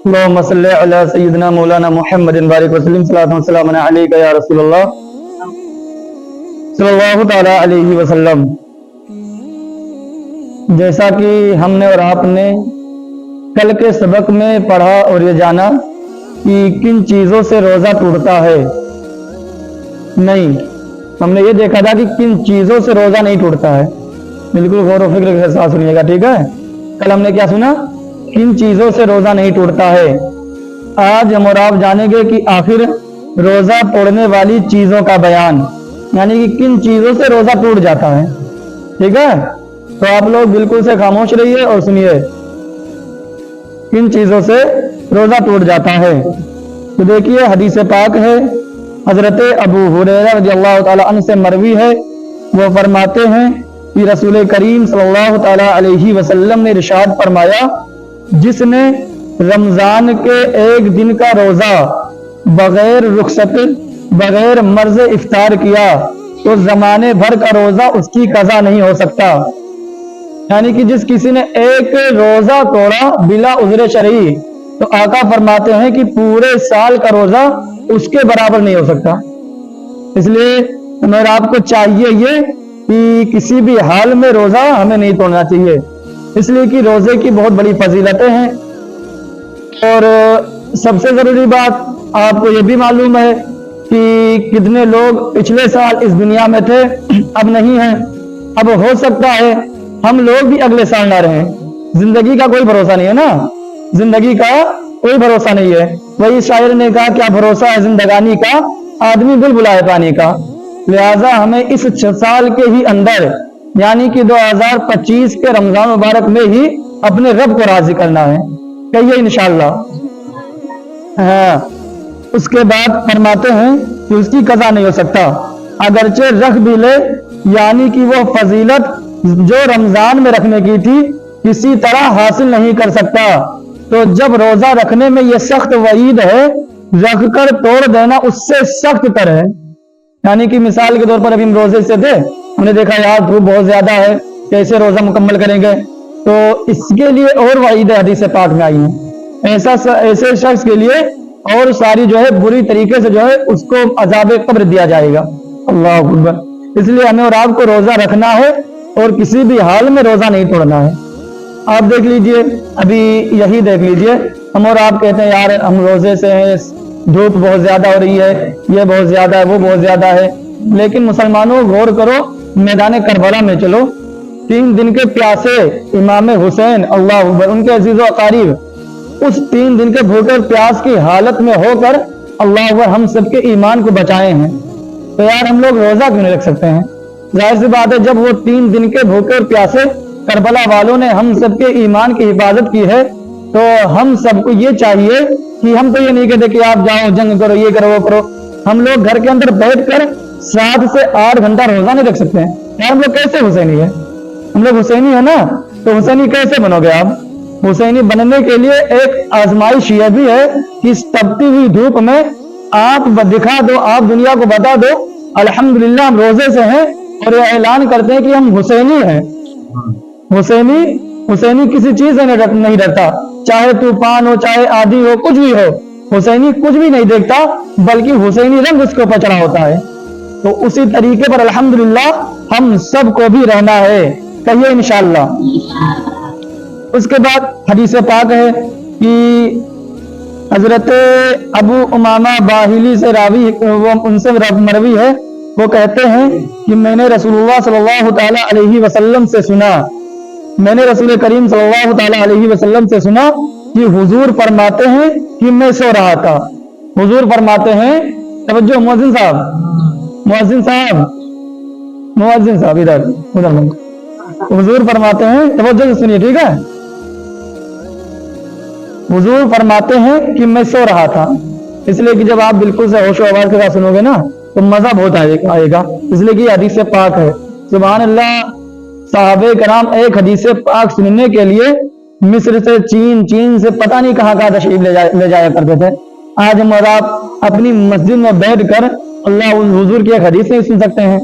اللهم صل علی سیدنا مولانا محمد بارک وسلم صلاۃ و سلام علیک یا رسول اللہ صلی اللہ تعالی علیہ وسلم۔ جیسا کہ ہم نے اور آپ نے کل کے سبق میں پڑھا اور یہ جانا کہ کن چیزوں سے روزہ ٹوٹتا ہے، نہیں، ہم نے یہ دیکھا تھا کہ کن چیزوں سے روزہ نہیں ٹوٹتا ہے۔ بالکل غور و فکر کے ساتھ سنیے گا، ٹھیک ہے؟ کل ہم نے کیا سنا؟ کن چیزوں سے روزہ نہیں ٹوٹتا ہے۔ آج ہم اور آپ جانیں گے کہ آخر روزہ توڑنے والی چیزوں کا بیان، یعنی کہ کن چیزوں سے روزہ ٹوٹ جاتا ہے، ٹھیک ہے؟ تو آپ لوگ بالکل سے خاموش رہیے اور سنیے کن چیزوں سے روزہ ٹوٹ جاتا ہے۔ تو دیکھیے حدیث پاک ہے، حضرت ابو ہریرہ رضی اللہ تعالی عنہ سے مروی ہے، وہ فرماتے ہیں کہ رسول کریم صلی اللہ تعالی علیہ وسلم نے ارشاد فرمایا، جس نے رمضان کے ایک دن کا روزہ بغیر رخصت بغیر مرض افطار کیا تو زمانے بھر کا روزہ اس کی قضا نہیں ہو سکتا۔ یعنی کہ جس کسی نے ایک روزہ توڑا بلا عذر شرعی تو آقا فرماتے ہیں کہ پورے سال کا روزہ اس کے برابر نہیں ہو سکتا۔ اس لیے میرا آپ کو چاہیے یہ کہ کسی بھی حال میں روزہ ہمیں نہیں توڑنا چاہیے، اس لیے کہ روزے کی بہت بڑی فضیلتیں ہیں۔ اور سب سے ضروری بات آپ کو یہ بھی معلوم ہے کہ کتنے لوگ پچھلے سال اس دنیا میں تھے، اب نہیں ہیں۔ اب ہو سکتا ہے ہم لوگ بھی اگلے سال نہ رہیں، زندگی کا کوئی بھروسہ نہیں ہے نا، زندگی کا کوئی بھروسہ نہیں ہے۔ وہی شاعر نے کہا، کیا بھروسہ ہے زندگانی کا، آدمی بلبلا ہے پانی کا۔ لہٰذا ہمیں اس 6 سال کے ہی اندر، یعنی کہ 2025 کے رمضان مبارک میں ہی اپنے رب کو راضی کرنا ہے، کہیے انشاءاللہ۔ ہاں، اس کے بعد فرماتے ہیں کہ اس کی قضا نہیں ہو سکتا، اگرچہ رکھ بھی لے، یعنی کہ وہ فضیلت جو رمضان میں رکھنے کی تھی کسی طرح حاصل نہیں کر سکتا۔ تو جب روزہ رکھنے میں یہ سخت وعید ہے، رکھ کر توڑ دینا اس سے سخت تر ہے۔ یعنی کہ مثال کے طور پر ابھی ہم روزے سے تھے، ہم نے دیکھا یار دھوپ بہت زیادہ ہے، کیسے روزہ مکمل کریں گے؟ تو اس کے لیے اور وعید حدیث پاک میں آئی ہے، ایسے شخص کے لیے اور ساری جو ہے بری طریقے سے جو ہے اس کو عذاب قبر دیا جائے گا۔ اللہ اکبر۔ اس لیے ہمیں اور آپ کو روزہ رکھنا ہے اور کسی بھی حال میں روزہ نہیں توڑنا ہے۔ آپ دیکھ لیجئے، ابھی یہی دیکھ لیجئے، ہم اور آپ کہتے ہیں یار ہم روزے سے ہیں، دھوپ بہت زیادہ ہو رہی ہے، یہ بہت زیادہ ہے، وہ بہت زیادہ ہے، لیکن مسلمانوں غور کرو، میدان کربلا میں چلو، 3 دن کے پیاسے امام حسین اللہ اکبر، ان کے عزیز و اقارب اس 3 دن کے بھوکے اور پیاس کی حالت میں ہو کر اللہ اکبر ہم سب کے ایمان کو بچائے ہیں۔ تو یار ہم لوگ روزہ کیوں نہیں رکھ سکتے ہیں؟ ظاہر سی بات ہے، جب وہ 3 دن کے بھوکے اور پیاسے کربلا والوں نے ہم سب کے ایمان کی حفاظت کی ہے، تو ہم سب کو یہ چاہیے کہ ہم تو یہ نہیں کہتے کہ آپ جاؤ جنگ کرو، یہ کرو وہ کرو، ہم لوگ گھر کے اندر بیٹھ کر 7 سے 8 گھنٹہ روزہ نہیں رکھ سکتے ہیں؟ یار ہم لوگ کیسے حسینی ہے؟ ہم لوگ حسینی ہے نا، تو حسینی کیسے بنو گے آپ؟ حسینی بننے کے لیے ایک آزمائش یہ بھی ہے کہ اس تپتی ہوئی دھوپ میں آپ دکھا دو، آپ دنیا کو بتا دو الحمدللہ ہم روزے سے ہیں اور یہ اعلان کرتے ہیں کہ ہم حسینی ہیں۔ حسینی کسی چیز سے نہیں ڈرتا، چاہے طوفان ہو، چاہے آدھی ہو، کچھ بھی ہو، حسینی کچھ بھی نہیں دیکھتا، بلکہ حسینی رنگ اس کو پچڑا ہوتا ہے۔ تو اسی طریقے پر الحمدللہ ہم سب کو بھی رہنا ہے، کہیے انشاءاللہ۔ اس کے بعد حدیث پاک ہے کہ حضرت ابو امامہ باہلی سے راوی، ان سے مروی ہے، وہ کہتے ہیں کہ میں نے رسول اللہ صلی اللہ تعالی علیہ وسلم سے سنا، میں نے رسول کریم صلی اللہ تعالی علیہ وسلم سے سنا کہ حضور فرماتے ہیں کہ میں سو رہا تھا۔ حضور فرماتے ہیں، توجہ مؤذن صاحب، مؤذن صاحب، مؤذن صاحب ادھر، حضور فرماتے ہیں، توجہ سے سنیے ٹھیک ہے؟ حضور فرماتے ہیں کہ میں سو رہا تھا، اس لیے کہ جب آپ بالکل سے ہوش و حواس کے ساتھ سنو گے نا تو مزہ بہت آئے گا، اس لیے کہ حدیث پاک ہے۔ سبحان اللہ، صحابہ کرام ایک حدیث پاک سننے کے لیے مصر سے چین سے پتہ نہیں کہاں تشریف لے جایا کرتے تھے۔ آج ہم اور آپ اپنی مسجد میں بیٹھ کر اللہ حضور کی ایک حدیث نہیں سن سکتے ہیں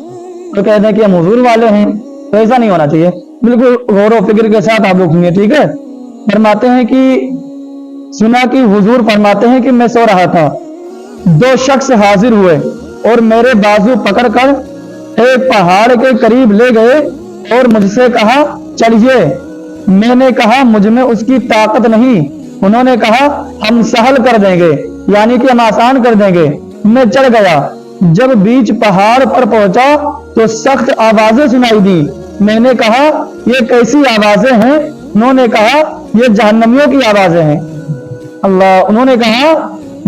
تو کہتے ہیں کہ ہم حضور والے ہیں، تو ایسا نہیں ہونا چاہیے۔ بالکل غور و فکر کے ساتھ آپ لوگ سنیے ٹھیک ہے؟ فرماتے ہیں کہ सुना कि हुजूर फरमाते हैं कि मैं सो रहा था, दो शख्स हाजिर हुए और मेरे बाजू पकड़कर एक पहाड़ के करीब ले गए और मुझसे कहा चलिए। मैंने कहा मुझ में उसकी ताकत नहीं। उन्होंने कहा हम सहल कर देंगे, यानी कि हम आसान कर देंगे। मैं चढ़ गया। जब बीच पहाड़ पर पहुंचा तो सख्त आवाजें सुनाई दी। मैंने कहा ये कैसी आवाजें हैं? उन्होंने कहा ये जहन्नमियों की आवाजें हैं। अल्लाह। उन्होंने कहा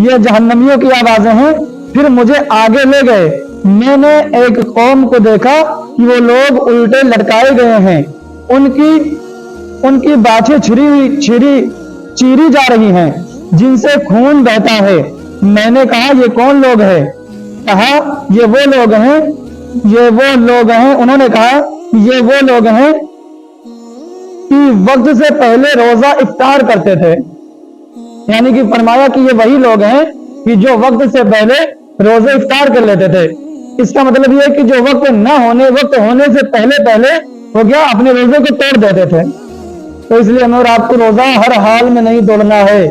ये जहन्नमियों की आवाजें हैं। फिर मुझे आगे ले गए। मैंने एक कौम को देखा कि वो लोग उल्टे लटकाए गए हैं, उनकी बातें चीरी जा रही हैं, जिनसे खून बहता है। मैंने कहा ये कौन लोग हैं? कहा ये वो लोग हैं, ये वो लोग हैं। उन्होंने कहा ये वो लोग हैं कि वक्त से पहले रोजा इफ्तार करते थे, यानी कि फरमाया कि ये वही लोग हैं कि जो वक्त से पहले रोजे इफ्तार कर लेते थे। इसका मतलब ये है कि जो वक्त होने से पहले वो क्या अपने रोजे को तोड़ देते थे। तो इसलिए हमें और आपको रोजा हर हाल में नहीं तोड़ना है,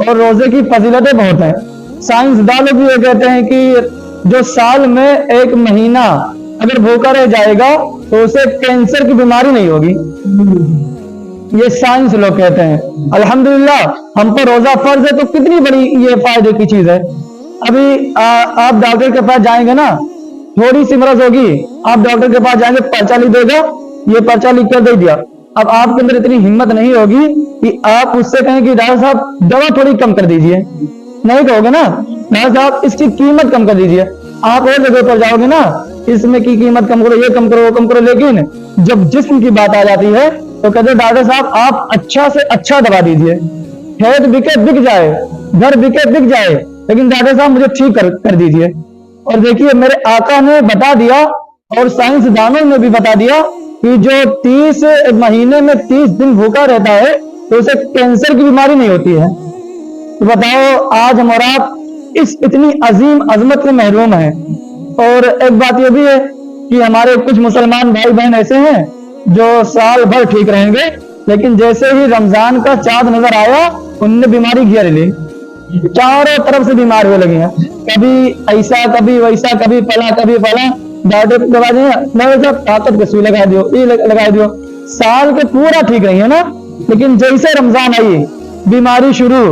और रोजे की फजीलतें बहुत हैं। साइंसदान लोग भी ये कहते हैं कि जो साल में एक महीना अगर भूखा रह जाएगा तो उसे कैंसर की बीमारी नहीं होगी। ये साइंस लोग कहते हैं। अल्हम्दुलिल्लाह हम पर रोजा फर्ज है, तो कितनी बड़ी ये फायदे की चीज है। अभी आप डॉक्टर के पास जाएंगे ना, थोड़ी सी मर्ज होगी, आप डॉक्टर के पास जाएंगे, पर्चा लिख देगा, ये पर्चा लिख कर दे दिया। अब आपके अंदर इतनी हिम्मत नहीं होगी कि आप उससे कहें कि डॉक्टर साहब दवा थोड़ी कम कर दीजिए, नहीं कहोगे ना, डॉक्टर साहब इसकी कीमत कम कर दीजिए। आप और जगह पर जाओगे ना, इसमें की कीमत कम करो, ये कम करो, वो कम करो, लेकिन जब जिस्म की बात आ जाती है तो कहते डॉक्टर साहब आप अच्छा से अच्छा दवा दीजिए। खेत बिके बिक जाए, घर बिके बिक जाए, लेकिन डॉक्टर साहब मुझे ठीक कर दीजिए। और देखिए मेरे आका ने बता दिया और साइंसदानों ने भी बता दिया कि जो 30 महीने में 30 दिन भूखा रहता है तो उसे कैंसर की बीमारी नहीं होती है। तो बताओ आज हम और आप इस इतनी अजीम अजमत से महरूम हैं। और एक बात यह भी है कि हमारे कुछ मुसलमान भाई बहन ऐसे हैं जो साल भर ठीक रहेंगे, लेकिन जैसे ही रमजान का चांद नजर आया उनने बीमारी घेर ली, चारों तरफ से बीमार हुए लगे हैं, कभी ऐसा कभी वैसा, कभी फला कभी फला। डॉक्टर के बाद ताकत के सुई लगा दियो, ये लगा दियो, साल के पूरा ठीक रही है ना, लेकिन जैसे रमजान आई बीमारी शुरू।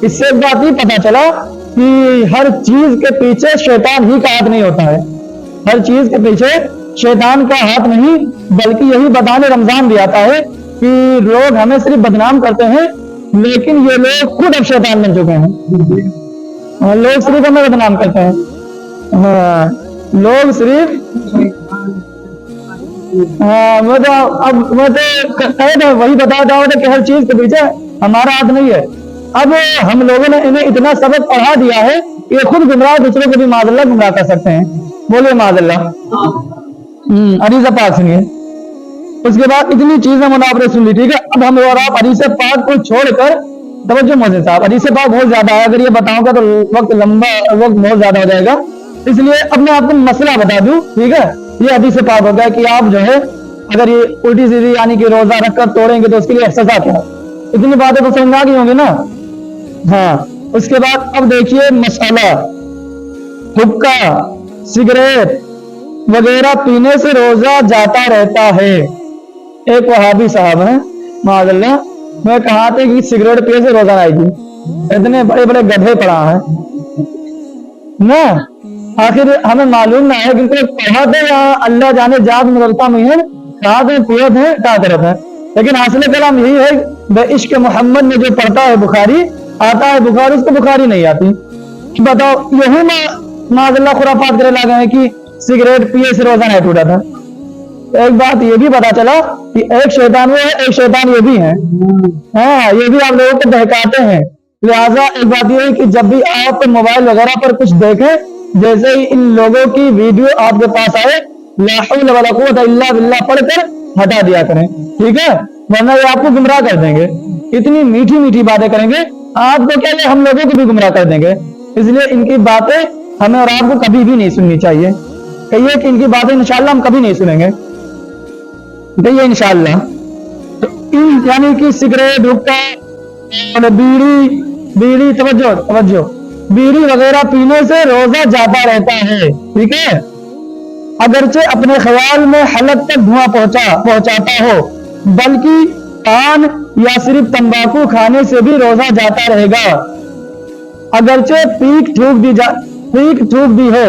इससे एक बात ही पता चला कि हर चीज के पीछे शैतान ही का हाथ नहीं होता है, हर चीज के पीछे शैतान का हाथ नहीं, बल्कि यही बताने रमजान भी आता है कि लोग हमें सिर्फ बदनाम करते हैं, लेकिन ये लोग खुद अब शैतान बन चुके हैं। लोग सिर्फ हमें बदनाम करते हैं, लोग सिर्फ वही बता रहा होता कि हर चीज के पीछे हमारा हाथ नहीं है। अब हम लोगों ने इन्हें इतना सबक पढ़ा दिया है कि ये खुद गुमराह दूसरों को भी माज़अल्लाह गुमराह कर सकते हैं। बोलिए माज़अल्लाह। हदीस पाक सुनिए। उसके बाद इतनी चीजें मुनावरे सुन ली, ठीक है। अब हम और आप हदीस पाक को छोड़कर तवज्जो मोहसिन साहब, हदीस पाक बहुत ज्यादा है, अगर ये बताऊंगा तो वक्त बहुत ज्यादा हो जाएगा, इसलिए अब मैं आपको मसला बता दूं, ठीक है। ये हदीस पाक हो गया कि आप जो है अगर ये उल्टी सीधी यानी कि रोजा रखकर तोड़ेंगे तो उसके लिए सजा क्या है। इतनी बातें तो समझ आ गई होंगी ना। हाँ, उसके बाद अब देखिए मसाला, हुक्का, सिगरेट वगैरह पीने से रोजा जाता रहता है। एक वहाबी साहब है माज़अल्लाह, मैं कहा थे कि सिगरेट पीने से रोजा आएगी, इतने बड़े बड़े गधे पड़ा है ना। आखिर हमें मालूम ना है, क्योंकि पढ़ा थे यहाँ अल्लाह जाने जात मुगलता में है, कहा थे पियत है क्या तरफ है, लेकिन हासिल कलाम यही है बेइश्क मोहम्मद में जो पढ़ता है बुखारी आता है बुखारी, उसको बुखारी नहीं आती। बताओ यही माज़अल्लाह खुराफात करे लगे हैं कि सिगरेट पिए से रोजा नहीं टूटा था। एक बात ये भी पता चला कि एक शैतान वो है, एक शैतान ये भी है। हाँ, ये भी आप लोगों को बहकाते हैं। लिहाजा एक बात ये है कि जब भी आप मोबाइल वगैरह पर कुछ देखें, जैसे ही इन लोगों की वीडियो आपके पास आए, ला हौला वला कुव्वता इल्ला बिल्लाह पढ़कर हटा दिया करें, ठीक है, वरना ये आपको गुमराह कर देंगे। इतनी मीठी मीठी बातें करेंगे, आपको क्या हम लोगों को भी गुमराह कर देंगे। इसलिए इनकी बातें हमें और आपको कभी भी नहीं सुननी चाहिए। कहिए कि इनकी बातें इंशाअल्लाह हम कभी नहीं सुनेंगे, कहिए इंशाअल्लाह। तो यानी कि सिगरेट, हुक्का, बीड़ी बीड़ी, तवज्जो तवज्जो, बीड़ी वगैरह पीने से रोजा जाता रहता है, ठीक है, अगरचे अपने ख्याल में हलक तक धुआं पहुंचाता हो, बल्कि पान या सिर्फ तंबाकू खाने से भी रोजा जाता रहेगा। अगरचे पीक थूक दी हो,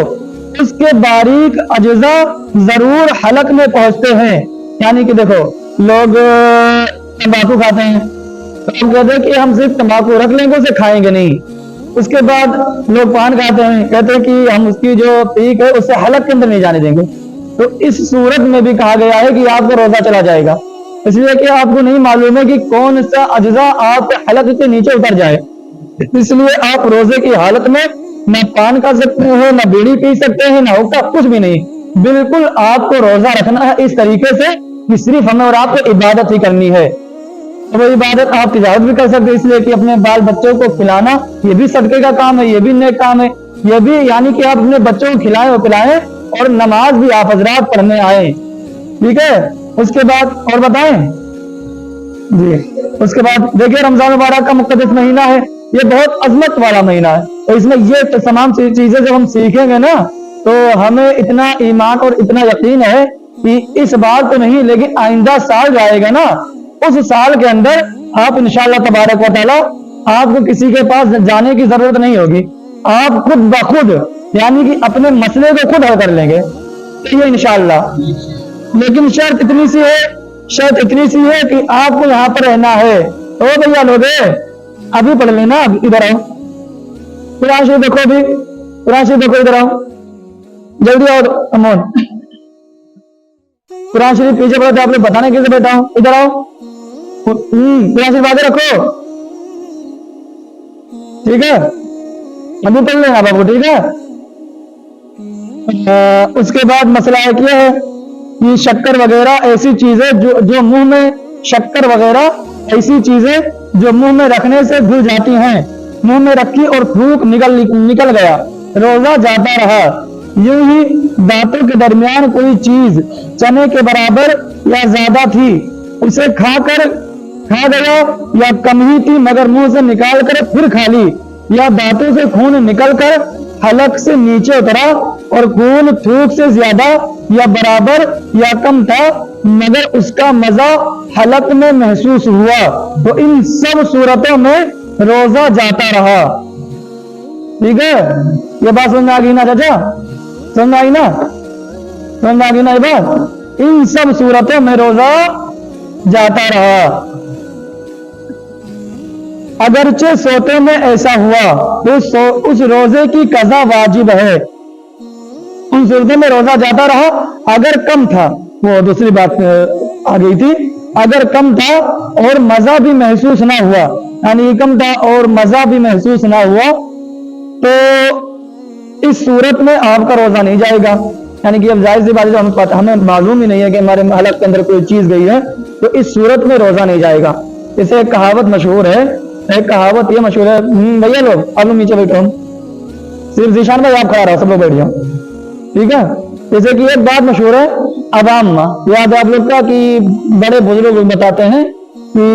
उसके बारीक अज्जा जरूर हलक में पहुंचते हैं। यानी कि देखो, लोग तंबाकू खाते हैं तो हम कहते हैं कि हम सिर्फ तंबाकू रख लेंगे, उसे खाएंगे नहीं। उसके बाद लोग पान खाते हैं, कहते हैं कि हम उसकी जो पीक है उससे हलक के अंदर नहीं जाने देंगे। तो इस सूरत में भी कहा गया है कि आपका रोजा चला जाएगा, इसलिए कि आपको नहीं मालूम है कि कौन सा अज्जा आपके हलक के नीचे उतर जाए। इसलिए आप रोजे की हालत में ना पान खा सकते हो, ना बीड़ी पी सकते हैं, ना हुक्का, कुछ भी नहीं। बिल्कुल आपको रोजा रखना है इस तरीके से कि सिर्फ हमें और आपको इबादत ही करनी है। तो वो इबादत आप तिजारत भी कर सकते हैं, इसलिए कि अपने बाल बच्चों को खिलाना ये भी सदके का काम है, ये भी नेक काम है, ये भी यानी कि आप अपने बच्चों को खिलाएं और पिलाएं, और नमाज भी आप हजरात पढ़ने आए, ठीक है। उसके बाद और बताएं जी, उसके बाद देखिए रमजान मुबारक का मुक़द्दस महीना है, ये बहुत अजमत वाला महीना है, तो इसमें ये तमाम चीजें जब हम सीखेंगे ना तो हमें इतना ईमान और इतना यकीन है कि इस बार तो नहीं, लेकिन आइंदा साल जाएगा ना, उस साल के अंदर आप इंशाअल्लाह तबारक व तआला आपको किसी के पास जाने की जरूरत नहीं होगी, आप खुद ब खुद यानी कि अपने मसले को खुद हल कर लेंगे, ये इंशाअल्लाह। लेकिन शर्त इतनी सी है कि आपको यहाँ पर रहना है। तो भैया लोग अभी पढ़ लेना, इधर आओ, कुरान शरीफ देखो, अभी कुरान शरीफ देखो, इधर आओ जल्दी आओ, अमोन कुरान शरीफ पीछे पड़ा था, आप लोग बताने कैसे बैठा हूं, इधर आओ, कुरान शरीफ आगे रखो, ठीक है, अभी पढ़ लेना बाबू, ठीक है। उसके बाद मसला है क्या है कि शक्कर वगैरह ऐसी चीजें जो मुंह में, शक्कर वगैरह ऐसी चीजें जो मुंह में रखने से घुल जाती हैं, मुंह में रखी और थूक निकल गया, रोजा जाता रहा। यूं ही दांतों के दरमियान कोई चीज चने के बराबर या ज्यादा थी, उसे खा गया या कम ही थी मगर मुंह से निकाल कर फिर खा ली, या दांतों से खून निकलकर हलक से नीचे उतरा और खून थूक से ज्यादा या बराबर या कम था मगर उसका मजा हलक में महसूस हुआ, तो इन सब सूरतों में रोजा जाता रहा। ठीक है, ये बात समझ में आ गई ना चाचा, समझ में आ गई ना ये बात। इन सब सूरतों में रोजा जाता रहा। अगरचे सोते में ऐसा हुआ तो उस रोजे की कज़ा वाजिब है। उन सूरतों में रोजा जाता रहा, अगर कम था, वो दूसरी बात आ गई थी, अगर कम था और मजा भी महसूस ना हुआ, यानी कम था और मजा भी महसूस ना हुआ, तो इस सूरत में आपका रोजा नहीं जाएगा। यानी कि अब जाहिर सी बात है, हमें मालूम ही नहीं है कि हमारे हलक के अंदर कोई चीज गई है, तो इस सूरत में रोजा नहीं जाएगा। इसे एक कहावत मशहूर है, एक कहावत ये मशहूर है, भैया लोग आप लोग नीचे बैठो, सिर्फ जीशान भाई आप खड़ा रहो, सब लोग बैठ जाओ, ठीक है। जैसे कि एक बात मशहूर है अवाम में, याद है आप लोग का कि बड़े बुजुर्ग बताते हैं कि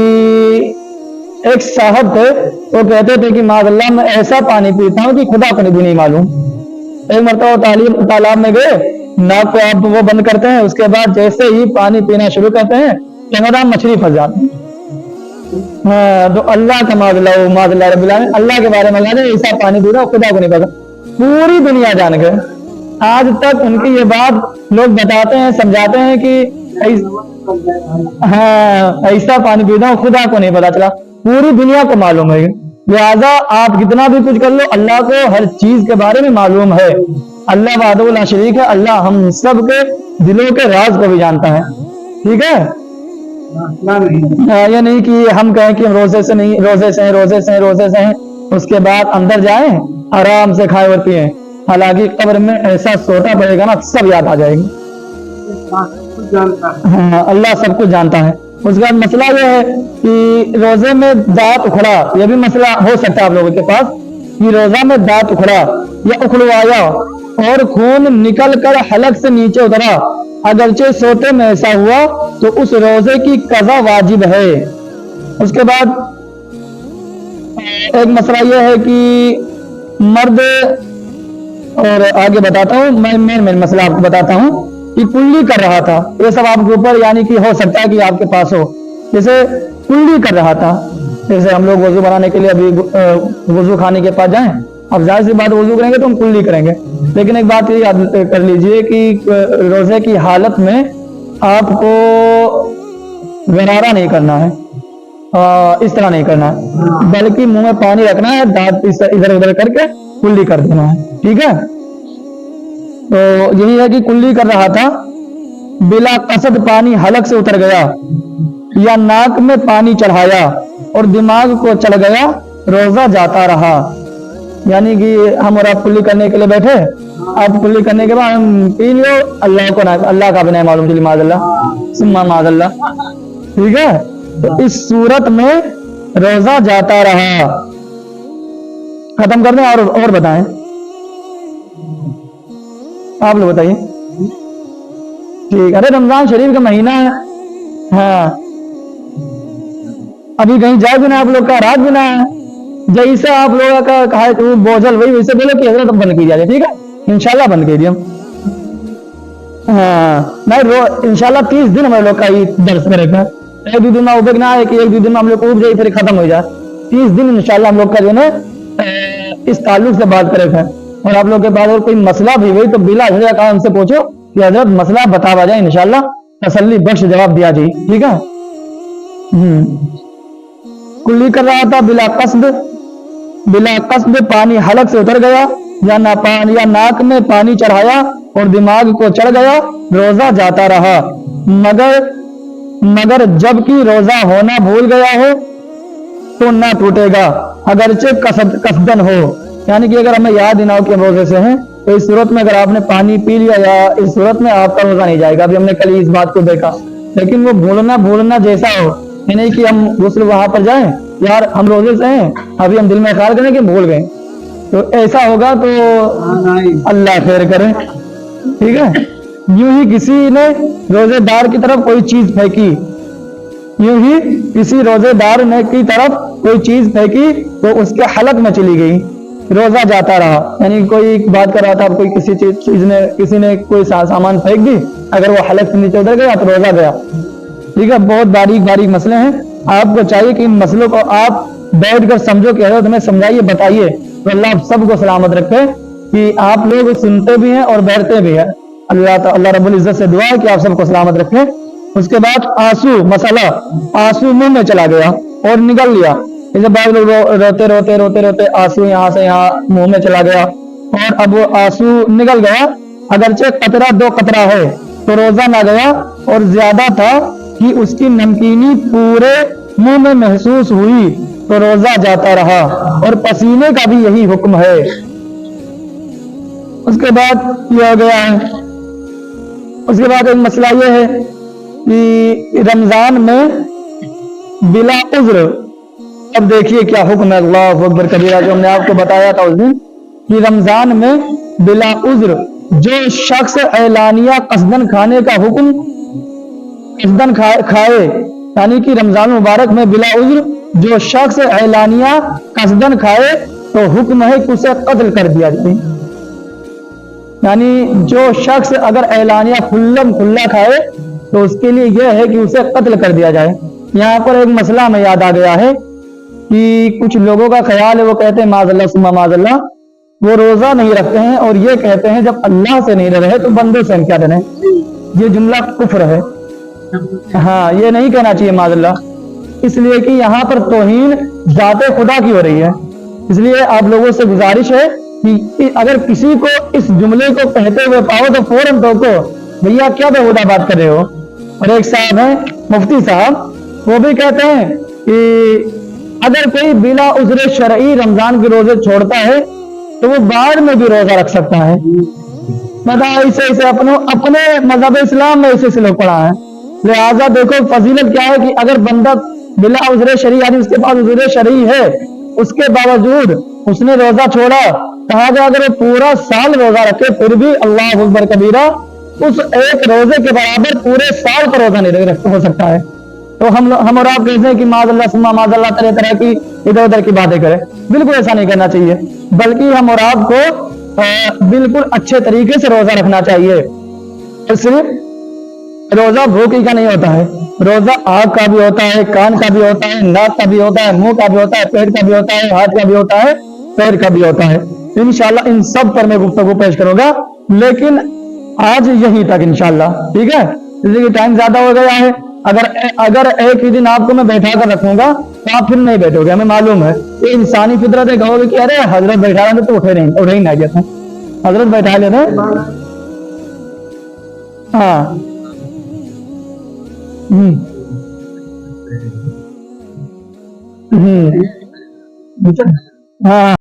एक साहब थे, वो कहते थे कि माज़अल्लाह मैं ऐसा पानी पीता हूँ कि खुदा को भी नहीं मालूम। एक मरतबा तालाब में गए, नाक को आप वो बंद करते हैं, उसके बाद जैसे ही पानी पीना शुरू करते हैं चमदाम मछली फंस जाती है। हाँ, तो अल्लाह का माज़अल्लाह रब्बिल आलमीन, अल्लाह के बारे में ऐसा पानी पी रहा खुदा को नहीं पता। पूरी दुनिया जान गए, आज तक उनकी ये बात लोग बताते हैं, समझाते हैं कि हाँ ऐसा पानी पीता हूँ खुदा को नहीं पता चला, पूरी दुनिया को मालूम है। लिहाजा आप कितना भी कुछ कर लो, अल्लाह को हर चीज के बारे में मालूम है। अल्लाह वहदहू ला शरीक है, अल्लाह हम सब के दिलों के राज को भी जानता है। ठीक है, ये नहीं कि हम कहें कि हम रोजे से हैं, उसके बाद अंदर जाएं आराम से खाएं और पिए, हालांकि कब्र में ऐसा सोटा पड़ेगा ना, सब याद आ जाएगी। हाँ, अल्लाह सब कुछ जानता है। उसके बाद मसला यह है कि रोजे में दांत उखड़ा, यह भी मसला हो सकता है आप लोगों के पास कि रोजा में दांत उखड़ा या उखड़वाया और खून निकल कर हलक से नीचे उतरा, अगरचे सोते में ऐसा हुआ तो उस रोजे की कज़ा वाजिब है। उसके बाद ایک مسئلہ یہ ہے کہ مرد، اور آگے بتاتا ہوں میں مین مسئلہ آپ کو بتاتا ہوں کہ کلی کر رہا تھا، یہ سب آپ کے اوپر یعنی کہ ہو سکتا ہے کہ آپ کے پاس ہو، جیسے کلی کر رہا تھا، جیسے ہم لوگ وضو بنانے کے لیے ابھی وضو خانے کے پاس جائیں، اب ظاہر سی بات وضو کریں گے تو ہم کلی کریں گے، لیکن ایک بات یہ یاد کر لیجئے کہ روزے کی حالت میں آپ کو غرارہ نہیں کرنا ہے، اس طرح نہیں کرنا ہے، بلکہ منہ میں پانی رکھنا ہے، دانت ادھر ادھر کر کے کلی کر دینا ہے، ٹھیک ہے؟ تو یہی ہے کہ کلی کر رہا تھا، بلا قصد پانی حلق سے اتر گیا یا ناک میں پانی چڑھایا اور دماغ کو چڑھ گیا، روزہ جاتا رہا۔ یعنی کہ ہم اور آپ کلی کرنے کے لیے بیٹھے، آپ کلی کرنے کے بعد ہم پی لیو، اللہ کو اللہ کا بھی نہیں معلوم چلی، معاذ اللہ ثم معاذ اللہ، ٹھیک ہے؟ تو اس صورت میں روزہ جاتا رہا۔ ختم کر دیں اور بتائیں، آپ لوگ بتائیے، ٹھیک؟ ارے رمضان شریف کا مہینہ ہے، ہاں ابھی کہیں جائے بھی نہ آپ لوگ کا، رات بھی نہ ہے، جیسے آپ لوگوں کا کہا ہے تو بوجھل وہی ویسے بولو کہ حضرت بند کی جائے، ٹھیک ہے؟ انشاءاللہ بند کیجیے ہم، ہاں نہیں انشاءاللہ 30 دن ہم لوگ کا یہ درس کرے گا، ایک دو دن میں ابک نہ ہے کہ ایک دو دن میں ہم لوگ کو اٹھ جائے پھر ختم ہو جائے، 30 دن انشاءاللہ ہم لوگ کا جو ہے اس تعلق سے بات کرے گا، اور آپ لوگ کے بعد اور کوئی مسئلہ بھی ہوئی تو بلا حضرت کا ہم سے پوچھو کہ حضرت مسئلہ بتا جائے، انشاءاللہ تسلی بخش جواب دیا جائے، ٹھیک ہے؟ کلی کر رہا تھا، بلا قصد پانی حلق سے اتر گیا یا ناک میں پانی چڑھایا اور دماغ کو چڑھ گیا، روزہ جاتا رہا، مگر جب کہ روزہ ہونا بھول گیا ہو تو نہ ٹوٹے گا، اگرچہ قصدن ہو، یعنی کہ اگر ہمیں یاد ہی نہ ہو کہ ہم روزے سے ہیں تو اس صورت میں اگر آپ نے پانی پی لیا یا اس صورت میں آپ کا روزہ نہیں جائے گا، ابھی ہم نے کل اس بات کو دیکھا، لیکن وہ بھولنا جیسا ہو، یہ نہیں کہ ہم غسل وہاں پر جائیں یار ہم روزے سے ہیں ابھی ہم دل میں خیال کریں کہ بھول گئے، تو ایسا ہوگا تو اللہ خیر کرے، ٹھیک ہے؟ یوں ہی کسی نے روزے دار کی طرف کوئی چیز پھینکی، تو اس کے حلق میں چلی گئی، روزہ جاتا رہا، یعنی کوئی بات کر رہا تھا، کوئی کسی نے کوئی سامان پھینک دی، اگر وہ حلق سے نیچے اتر گیا تو روزہ گیا، ٹھیک ہے؟ بہت باریک مسئلے ہیں، آپ کو چاہیے کہ ان مسئلوں کو آپ بیٹھ کر سمجھو کہ حضرت ہمیں سمجھائیے بتائیے، تو اللہ آپ سب کو سلامت رکھے کہ آپ لوگ سنتے بھی ہیں اور بیٹھتے بھی ہیں، اللہ رب العزت سے دعا ہے کہ آپ سب کو سلامت رکھے۔ اس کے بعد آنسو منہ میں چلا گیا اور نگل لیا، جیسے بعض لوگ روتے آنسو یہاں سے یہاں منہ میں چلا گیا اور اب وہ آنسو نگل گیا، اگرچہ قطرہ 2 قطرہ ہے تو روزہ نہ گیا، اور زیادہ تھا کہ اس کی نمکینی پورے منہ میں محسوس ہوئی تو روزہ جاتا رہا، اور پسینے کا بھی یہی حکم ہے۔ اس کے بعد یہ ہو گیا ہے، اس کے بعد ایک مسئلہ یہ ہے کہ رمضان میں بلا عذر، اب دیکھیے کیا حکم ہے، اللہ اکبر کبیرہ، جو ہم نے آپ کو بتایا تھا اس دن کہ رمضان میں بلا عذر جو شخص اعلانیہ قصدن کھانے کا حکم قصدن کھائے، یعنی کہ رمضان مبارک میں بلا عذر جو شخص اعلانیہ قصدن کھائے تو حکم ہے کہ اسے قتل کر دیا جائے، یعنی جو شخص اگر اعلانیہ کھلا کھائے تو اس کے لیے یہ ہے کہ اسے قتل کر دیا جائے۔ یہاں پر ایک مسئلہ ہمیں یاد آ گیا ہے کہ کچھ لوگوں کا خیال ہے، وہ کہتے ہیں معاذ اللہ ثم معاذ اللہ، وہ روزہ نہیں رکھتے ہیں اور یہ کہتے ہیں جب اللہ سے نہیں رہے تو بندے سے ہم کیا ڈریں، یہ جملہ کفر ہے، ہاں یہ نہیں کہنا چاہیے معاذ اللہ، اس لیے کہ یہاں پر توہین ذات خدا کی ہو رہی ہے، اس لیے آپ لوگوں سے گزارش ہے کہ اگر کسی کو اس جملے کو کہتے ہوئے پاؤ تو فوراً ٹوکو، بھیا کیا بےہودہ بات کر رہے ہو۔ اور ایک صاحب ہیں مفتی صاحب، وہ بھی کہتے ہیں کہ اگر کوئی بلا عذر شرعی رمضان کے روزے چھوڑتا ہے تو وہ بعد میں بھی روزہ رکھ سکتا ہے، مطلب اسے اپنے مذہب اسلام میں اسے لوگ پڑھا ہے، لہٰذا دیکھو فضیلت کیا ہے کہ اگر بندہ بلا عذر شرعی یعنی اس کے پاس عذر شرعی ہے اس کے باوجود اس نے روزہ چھوڑا، کہا گیا اگر وہ پورا سال روزہ رکھے پھر بھی اللہ اکبر کبیرہ اس ایک روزے کے برابر پورے سال کا روزہ نہیں ہو سکتا ہے۔ تو ہم اور آپ کہتے ہیں کہ معاذ اللہ ثم معاذ اللہ طرح کی इधर उधर की बातें करें। बिल्कुल ऐसा नहीं करना चाहिए, बल्कि हम और आपको बिल्कुल अच्छे तरीके से रोजा रखना चाहिए। तो सिर्फ रोजा भूखी का नहीं होता है, रोजा आँख का भी होता है, कान का भी होता है, नाक का भी होता है, मुंह का भी होता है, पेट का भी होता है, हाथ का भी होता है, पैर का भी होता है। इंशाल्लाह इन सब पर मैं गुफ्तगू पेश करूंगा, लेकिन आज यहीं तक इंशाल्लाह, ठीक है, इसलिए टाइम ज्यादा हो गया है। अगर एक ही दिन आपको मैं बैठा कर रखूंगा तो आप फिर नहीं बैठोगे, हमें मालूम है। ये इंसानी फितरत है, कहोगे कि अरे हजरत बैठा रहे तो उठे ही नहीं जाते, हजरत बैठा लेते। हाँ हम्म हाँ